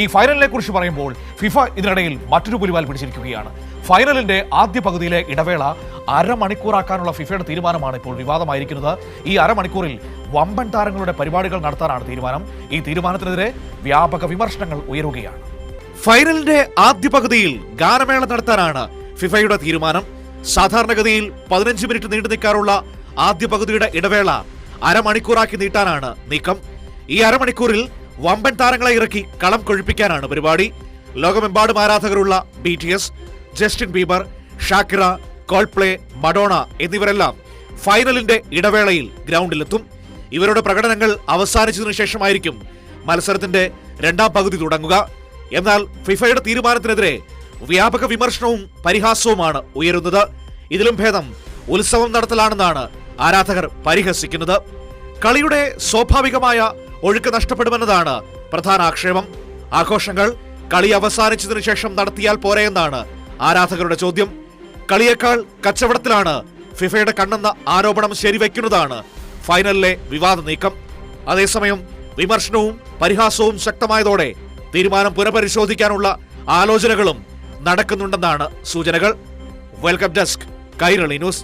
ഈ ഫൈനലിനെ കുറിച്ച് പറയുമ്പോൾ ഫിഫ ഇതിനിടയിൽ മറ്റൊരു പുലിവാൽ പിടിച്ചിരിക്കുകയാണ്. ഫൈനലിന്റെ ആദ്യ പകുതിയിലെ ഇടവേള അരമണിക്കൂറാക്കാനുള്ള ഫിഫയുടെ തീരുമാനമാണ് ഇപ്പോൾ വിവാദമായിരിക്കുന്നത്. ഈ അരമണിക്കൂറിൽ വമ്പൻ താരങ്ങളുടെ പരിപാടികൾ നടത്താനാണ് തീരുമാനം. ഈ തീരുമാനത്തിനെതിരെ വ്യാപക വിമർശനങ്ങൾ ഉയരുകയാണ്. ഫൈനലിന്റെ ആദ്യ പകുതിയിൽ ഗാനമേള നടത്താനാണ് ഫിഫയുടെ തീരുമാനം. സാധാരണഗതിയിൽ 15 മിനിറ്റ് നീണ്ടു നിൽക്കാറുള്ള ആദ്യ പകുതിയുടെ ഇടവേള അരമണിക്കൂറാക്കി നീട്ടാനാണ് നീക്കം. ഈ അരമണിക്കൂറിൽ വമ്പൻ താരങ്ങളെ ഇറക്കി കളം കൊഴിപ്പിക്കാനാണ് പരിപാടി. ലോകമെമ്പാടും ആരാധകരുള്ള BTS, Justin Bieber, Shakira, Coldplay, Madonna എന്നിവരെല്ലാം ഫൈനലിന്റെ ഇടവേളയിൽ ഗ്രൗണ്ടിലെത്തും. ഇവരുടെ പ്രകടനങ്ങൾ അവസാനിച്ചതിനു ശേഷമായിരിക്കും മത്സരത്തിന്റെ രണ്ടാം പകുതി തുടങ്ങുക. എന്നാൽ ഫിഫയുടെ തീരുമാനത്തിനെതിരെ വ്യാപക വിമർശനവും പരിഹാസവുമാണ് ഉയരുന്നത്. ഇതിലും ഭേദം ഉത്സവം നടത്തലാണെന്നാണ് ആരാധകർ പരിഹസിക്കുന്നത്. കളിയുടെ സ്വാഭാവികമായ ഒഴുക്ക് നഷ്ടപ്പെടുമെന്നതാണ് പ്രധാന ആക്ഷേപം. ആഘോഷങ്ങൾ കളി അവസാനിച്ചതിനു ശേഷം നടത്തിയാൽ പോരെയെന്നാണ് ആരാധകരുടെ ചോദ്യം. കളിയേക്കാൾ കച്ചവടത്തിലാണ് ഫിഫയുടെ കണ്ണെന്ന ആരോപണം ശരിവെക്കുന്നതാണ് ഫൈനലിലെ വിവാദ നീക്കം. അതേസമയം വിമർശനവും പരിഹാസവും ശക്തമായതോടെ തീരുമാനം പുനഃപരിശോധിക്കാനുള്ള ആലോചനകളും നടക്കുന്നുണ്ടെന്നാണ് സൂചനകൾ. Welcome desk, Kairali news.